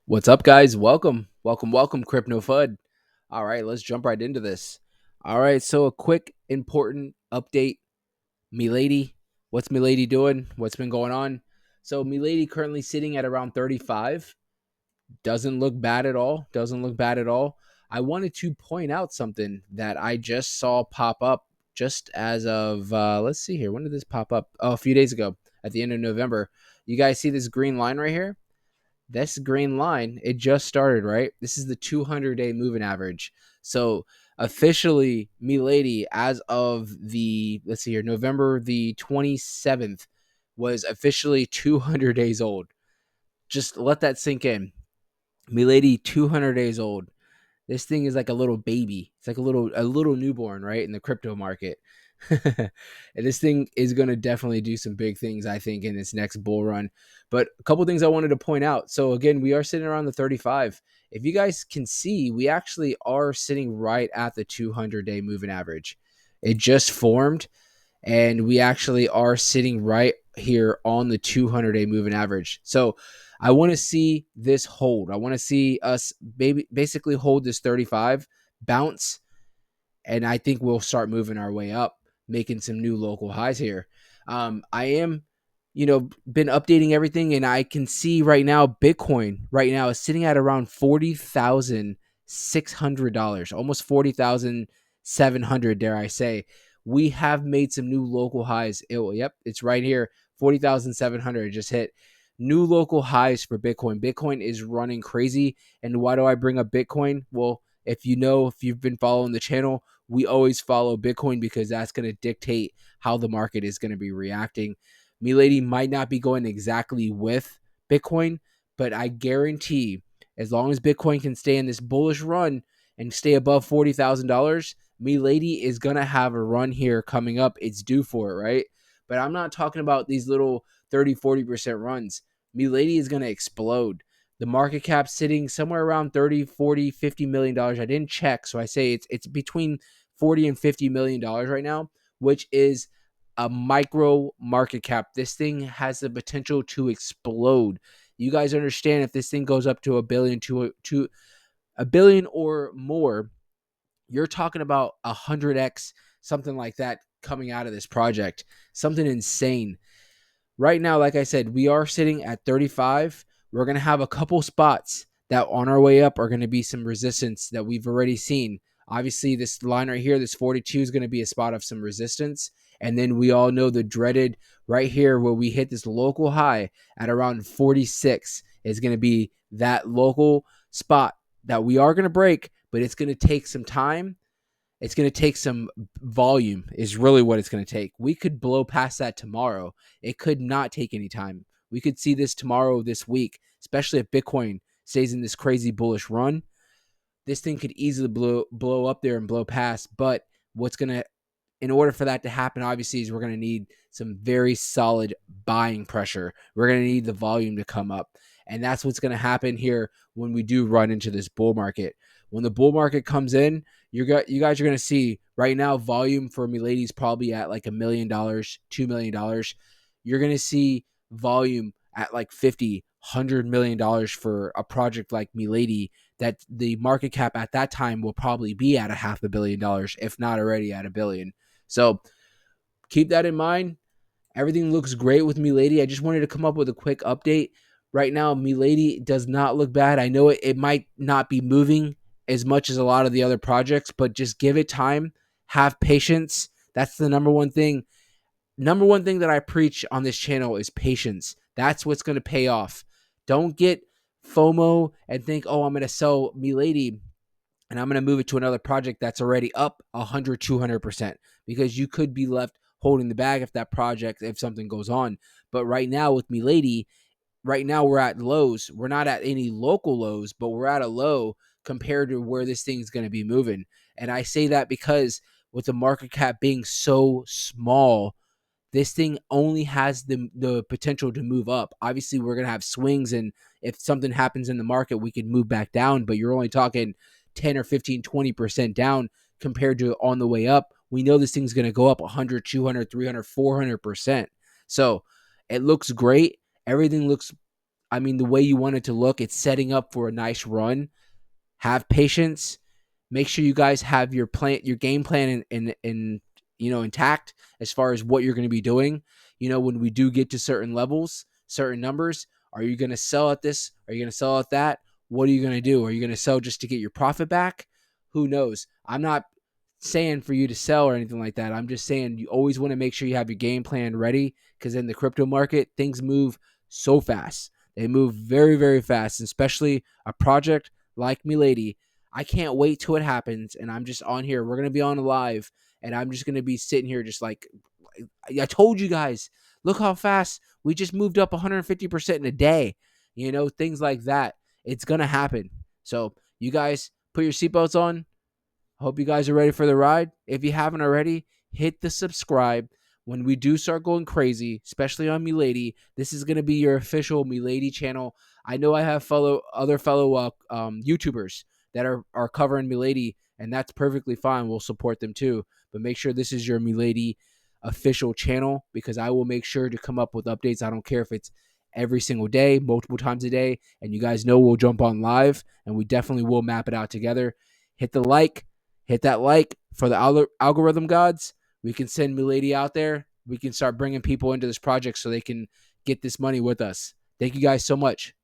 What's up, guys? Welcome, Crypto FUD. All right, let's jump right into this. All right, so a quick, important update. Milady, what's Milady doing? What's been going on? So Milady currently sitting at around 35. Doesn't look bad at all. Doesn't look bad at all. I wanted to point out something that I just saw pop up just as of, let's see here. When did this pop up? Oh, a few days ago at the end of November. You guys see this green line right here? This green line, it just started, right? This is the 200-day moving average. So officially, Milady, as of the, let's see here, November the 27th, was officially 200 days old. Just let that sink in. Milady, 200 days old. This thing is like a little baby. It's like a little newborn, right, in the crypto market. And this thing is going to definitely do some big things, I think, in this next bull run. But a couple things I wanted to point out. So again, we are sitting around the 35. If you guys can see, we actually are sitting right at the 200-day moving average. It just formed, and we actually are sitting right here on the 200-day moving average. So I want to see this hold. I want to see us basically hold this 35, bounce, and I think we'll start moving our way up, making some new local highs here. I am, been updating everything, and I can see right now Bitcoin right now is sitting at around $40,600, almost 40,700. Dare I say? We have made some new local highs. Yep, it's right here, 40,700. Just hit new local highs for Bitcoin. Bitcoin is running crazy. And why do I bring up Bitcoin? Well, if you've been following the channel, we always follow Bitcoin because that's going to dictate how the market is going to be reacting. Milady might not be going exactly with Bitcoin, but I guarantee as long as Bitcoin can stay in this bullish run and stay above $40,000, Milady is going to have a run here coming up. It's due for it, right? But I'm not talking about these little 30-40% runs. Milady is going to explode. The market cap sitting somewhere around 30, 40, $50 million. I didn't check, so I say it's between 40 and $50 million right now, which is a micro market cap. This thing has the potential to explode. You guys understand if this thing goes up to to a billion or more, you're talking about 100x, something like that coming out of this project. Something insane. Right now, like I said, we are sitting at 35. We're going to have a couple spots that on our way up are going to be some resistance that we've already seen. Obviously, this line right here, this 42 is going to be a spot of some resistance. And then we all know the dreaded right here where we hit this local high at around 46 is going to be that local spot that we are going to break, but it's going to take some time. It's going to take some volume, is really what it's going to take. We could blow past that tomorrow. It could not take any time. We could see this tomorrow, this week, especially if Bitcoin stays in this crazy bullish run. This thing could easily blow up there and blow past. But what's going to, in order for that to happen, obviously, is we're going to need some very solid buying pressure. We're going to need the volume to come up. And that's what's going to happen here when we do run into this bull market. When the bull market comes in, you guys are going to see right now volume for Milady is probably at like $1 million, $2 million. You're going to see volume at like 50, $100 million for a project like Milady that the market cap at that time will probably be at $500 million, if not already at a billion. So keep that in mind. Everything looks great with Milady. I just wanted to come up with a quick update. Right now, Milady does not look bad. I know it might not be moving as much as a lot of the other projects, but just give it time. Have patience. That's the number one thing. Number one thing that I preach on this channel is patience. That's what's going to pay off. Don't get FOMO and think, oh, I'm going to sell Milady and I'm going to move it to another project that's already up 100, 200%, because you could be left holding the bag if something goes on. But right now with Milady, right now we're at lows. We're not at any local lows, but we're at a low compared to where this thing's going to be moving. And I say that because with the market cap being so small, this thing only has the potential to move up. Obviously, we're going to have swings, and if something happens in the market, we could move back down, but you're only talking 10 or 15, 20% down compared to on the way up. We know this thing's going to go up 100, 200, 300, 400%. So it looks great. Everything looks, I mean, the way you want it to look, it's setting up for a nice run. Have patience. Make sure you guys have your plan, your game plan in intact as far as what you're going to be doing. When we do get to certain levels, certain numbers, are you going to sell at this? Are you going to sell at that? What are you going to do? Are you going to sell just to get your profit back? Who knows? I'm not saying for you to sell or anything like that. I'm just saying you always want to make sure you have your game plan ready, because in the crypto market, things move so fast. They move very, very fast, especially a project like Milady. I can't wait till it happens, and I'm just on here. We're going to be on live, and I'm just going to be sitting here just like, I told you guys, look how fast we just moved up 150% in a day. Things like that. It's going to happen. So you guys put your seatbelts on. Hope you guys are ready for the ride. If you haven't already, hit the subscribe. When we do start going crazy, especially on Milady, this is going to be your official Milady channel. I know I have other fellow YouTubers that are covering Milady, and that's perfectly fine. We'll support them too. But make sure this is your Milady official channel, because I will make sure to come up with updates. I don't care if it's every single day, multiple times a day. And you guys know we'll jump on live, and we definitely will map it out together. Hit that like for the algorithm gods. We can send Milady out there. We can start bringing people into this project so they can get this money with us. Thank you guys so much.